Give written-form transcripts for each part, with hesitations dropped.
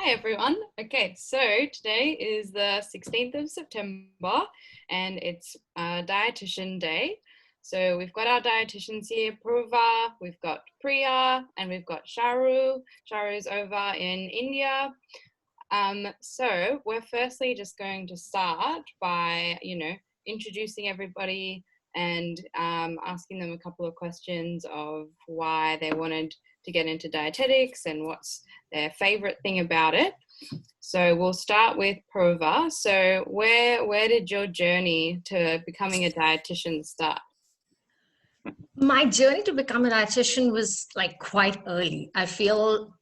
Hi everyone. Okay, so today is the 16th of September and it's Dietitian Day. So we've got our dietitians here, Purva, we've got Priya, and we've got Sharu. Sharu's over in India. So we're firstly just going to start by, introducing everybody and asking them a couple of questions of why they wanted to get into dietetics and what's their favorite thing about it. So we'll start with Purva. So where did your journey to becoming a dietitian start? My journey to become a dietitian was like quite early. I feel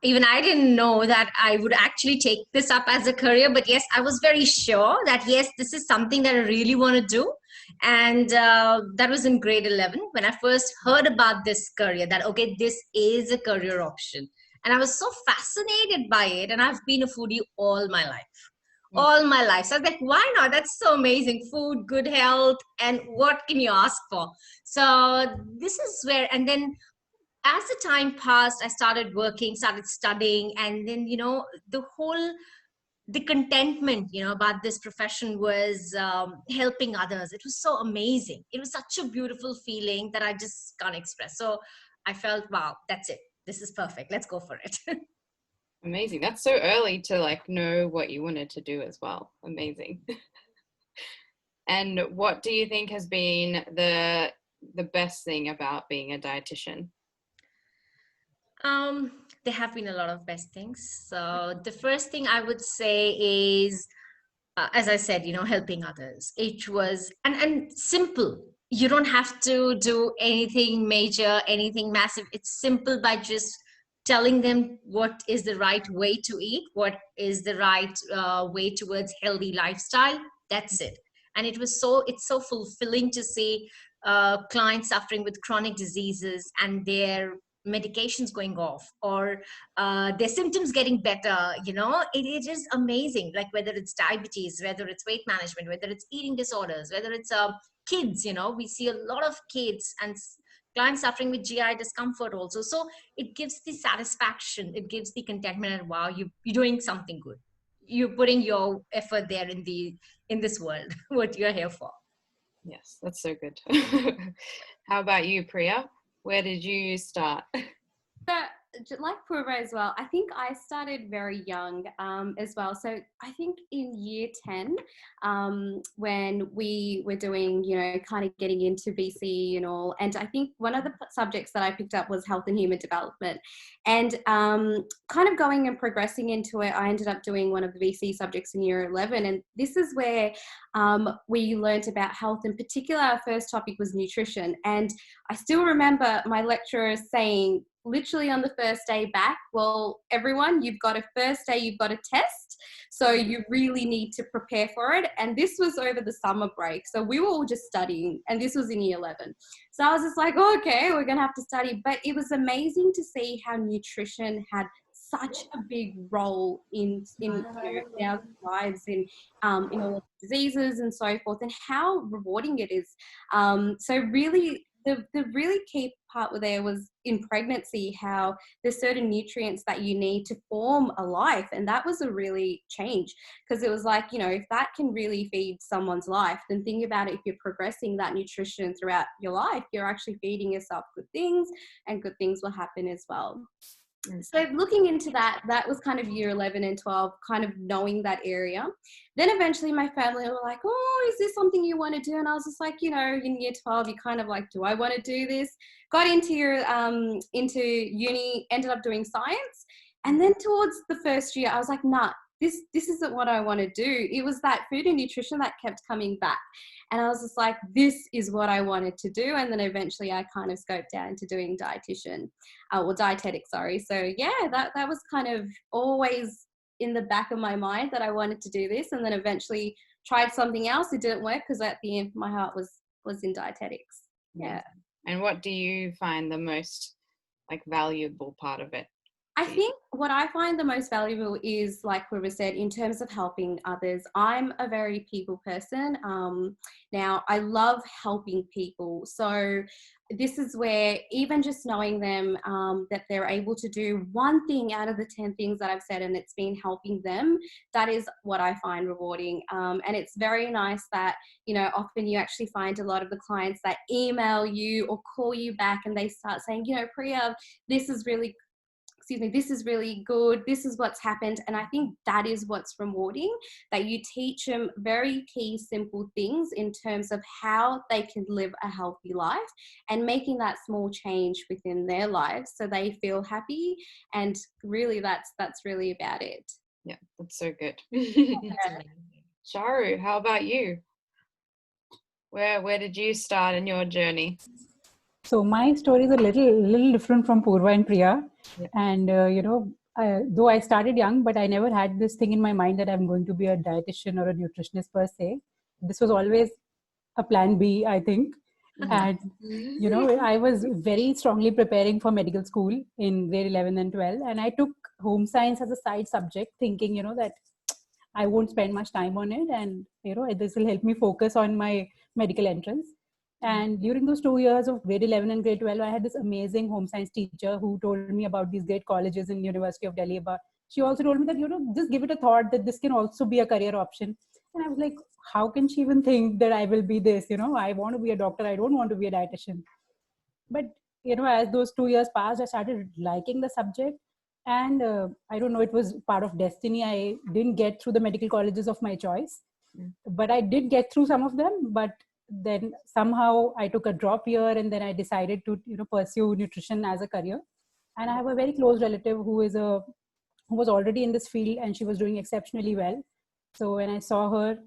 even I didn't know that I would actually take this up as a career, but yes, I was very sure that yes, this is something that I really want to do. And that was in grade 11 when I first heard about this career, that okay, this is a career option. And I was so fascinated by it. And I've been a foodie all my life. All my life. So I was like, why not? That's so amazing. Food, good health, and what can you ask for? So this is where, and then as the time passed, I started working, started studying, and then, the contentment, about this profession was helping others. It was so amazing. It was such a beautiful feeling that I just can't express. So I felt, wow, that's it. This is perfect. Let's go for it. Amazing. That's so early to know what you wanted to do as well. Amazing. And what do you think has been the best thing about being a dietitian? There have been a lot of best things. So the first thing I would say is, as I said, helping others. It was and simple. You don't have to do anything major, anything massive. It's simple by just telling them what is the right way to eat, what is the right way towards healthy lifestyle. That's it. And it's so fulfilling to see clients suffering with chronic diseases and their medications going off, or their symptoms getting better. It is amazing, like whether it's diabetes, whether it's weight management, whether it's eating disorders, whether it's kids. We see a lot of kids and clients suffering with GI discomfort also. So it gives the satisfaction, it gives the contentment, and wow, you're doing something good. You're putting your effort there in this world what you're here for. Yes, that's so good. How about you, Priya? Where did you start? So, like Purva as well, I think I started very young as well. So I think in year 10, when we were doing, kind of getting into BC and all, and I think one of the subjects that I picked up was health and human development. And kind of going and progressing into it, I ended up doing one of the BC subjects in year 11. And this is where we learned about health. In particular, our first topic was nutrition. And I still remember my lecturer saying, literally on the first day back, well, everyone, you've got a test, so you really need to prepare for it. And this was over the summer break, so we were all just studying, and this was in year 11. So I was just like, oh, okay, we're gonna have to study. But it was amazing to see how nutrition had such a big role in our lives, in all diseases and so forth, and how rewarding it is. So really, the really key part there was in pregnancy, how there's certain nutrients that you need to form a life. And that was a really change, because it was like, if that can really feed someone's life, then think about it. If you're progressing that nutrition throughout your life, you're actually feeding yourself good things, and good things will happen as well. So looking into that was kind of year 11 and 12, kind of knowing that area. Then eventually my family were like, oh, is this something you want to do? And I was just like, in year 12, you kind of like, do I want to do this? Got into into uni, ended up doing science. And then towards the first year, I was like, nah, this isn't what I want to do. It was that food and nutrition that kept coming back. And I was just like, this is what I wanted to do. And then eventually I kind of scoped down to doing dietetics, sorry. So yeah, that was kind of always in the back of my mind, that I wanted to do this. And then eventually tried something else. It didn't work, because at the end my heart was in dietetics. Yeah. And what do you find the most valuable part of it? I think what I find the most valuable is, like Purva said, in terms of helping others. I'm a very people person. Now, I love helping people. So this is where even just knowing them, that they're able to do one thing out of the 10 things that I've said, and it's been helping them, that is what I find rewarding. And it's very nice that, you know, often you actually find a lot of the clients that email you or call you back and they start saying, you know, Priya, this is really good, this is what's happened. And I think that is what's rewarding, that you teach them very key, simple things in terms of how they can live a healthy life, and making that small change within their lives so they feel happy. And really that's really about it. Yeah, that's so good. Yeah. Charu, how about you? Where did you start in your journey? So my story is a little different from Purva and Priya. Yeah. And, though I started young, but I never had this thing in my mind that I'm going to be a dietitian or a nutritionist per se. This was always a plan B, I think. And, I was very strongly preparing for medical school in grade 11 and 12. And I took home science as a side subject, thinking, that I won't spend much time on it. And, this will help me focus on my medical entrance. And during those 2 years of grade 11 and grade 12, I had this amazing home science teacher who told me about these great colleges in University of Delhi. But she also told me that, just give it a thought that this can also be a career option. And I was like, how can she even think that I will be this? I want to be a doctor. I don't want to be a dietitian. But, as those 2 years passed, I started liking the subject. And I don't know, it was part of destiny. I didn't get through the medical colleges of my choice, but I did get through some of them. But then somehow I took a drop year, and then I decided to pursue nutrition as a career. And I have a very close relative who was already in this field, and she was doing exceptionally well. So when I saw her,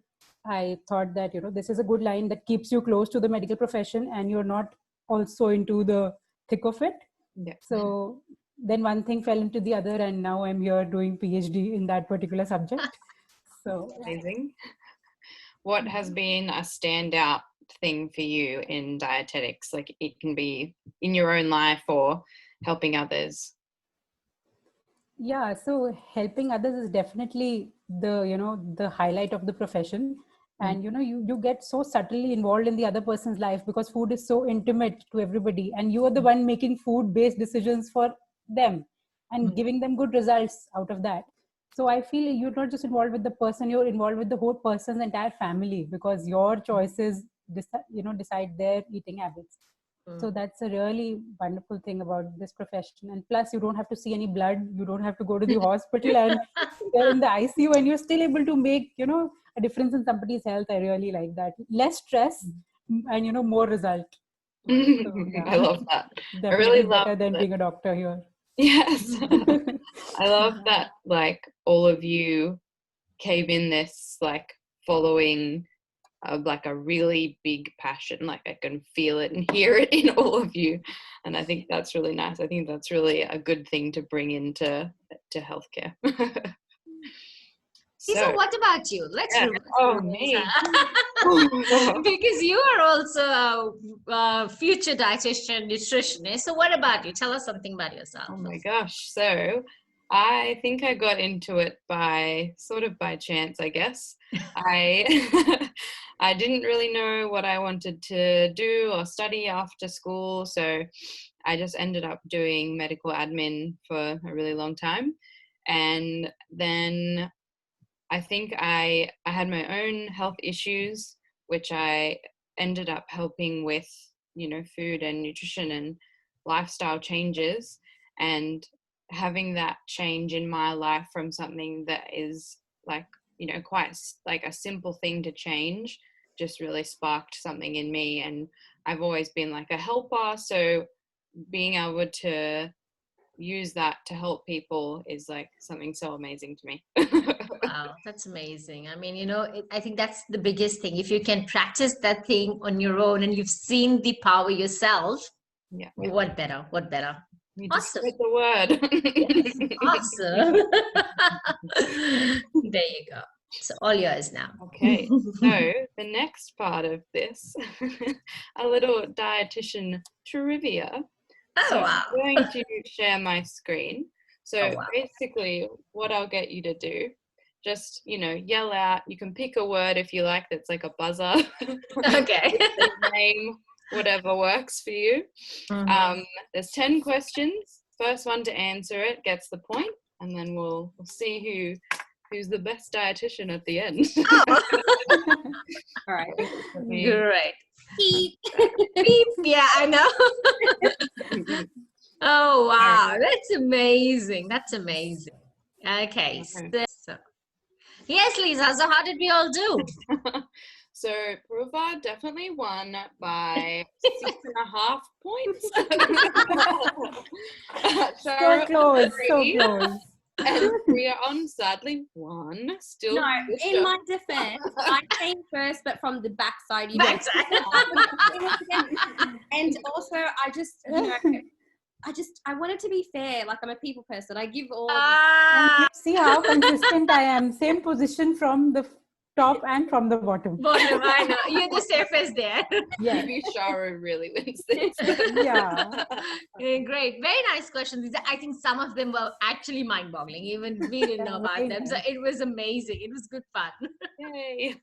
I thought that this is a good line that keeps you close to the medical profession and you're not also into the thick of it. Yeah. So then one thing fell into the other, and now I'm here doing PhD in that particular subject. So Amazing. What has been a standout thing for you in dietetics? Like, it can be in your own life or helping others. Yeah, so helping others is definitely the highlight of the profession. And you get so subtly involved in the other person's life, because food is so intimate to everybody, and you are the one making food based decisions for them and giving them good results out of that. So I feel you're not just involved with the person, you're involved with the whole person's entire family, because your choices decide their eating habits. So that's a really wonderful thing about this profession. And plus, you don't have to see any blood. You don't have to go to the hospital, and you're in the ICU, and you're still able to make, a difference in somebody's health. I really like that. Less stress and, more result. So, yeah. I love that. Definitely I really love better than that. being a doctor here. Yes. I love that, like, all of you came in this, like, following like a really big passion. Like, I can feel it and hear it in all of you, and I think that's really nice. I think that's really a good thing to bring into healthcare. So what about you? Let's me. Because you are also a future dietitian, nutritionist. So what about you? Tell us something about yourself. Oh my gosh. So I think I got into it by chance, I guess. I didn't really know what I wanted to do or study after school. So I just ended up doing medical admin for a really long time. And then I think I had my own health issues, which I ended up helping with, food and nutrition and lifestyle changes, and having that change in my life from something that is like, quite like a simple thing to change, just really sparked something in me. And I've always been like a helper. So being able to use that to help people is like something so amazing to me. Wow, that's amazing. I mean, I think that's the biggest thing. If you can practice that thing on your own and you've seen the power yourself, what better? You just Awesome. spread the word. Yes, awesome. There you go. So all yours now. Okay, so the next part of this, a little dietitian trivia. Oh, So wow. I'm going to share my screen. So Oh, wow. basically, what I'll get you to do, just, yell out. You can pick a word if you like that's like a buzzer. Okay. Name, whatever works for you. There's 10 questions. First one to answer it gets the point, and then we'll see who's the best dietitian at the end. Oh. All right. Great. Beep. Beep. Yeah, I know. Oh, wow. That's amazing. That's amazing. Okay. So, yes, Lisa. So how did we all do? So Purva definitely won by 6.5 points. So close, so close. And Priya on sadly won. Still, No, in my defense, I came first, but from the backside. You know. Backside. And also, I wanted to be fair. Like, I'm a people person. I give all. See how consistent I am. Same position from the top and from the bottom. Bottom, I know. You're the safest there. Yeah. Maybe Shara really wins this. Yeah. Great. Very nice questions. I think some of them were actually mind-boggling. Even we didn't know about them. So it was amazing. It was good fun. Yay.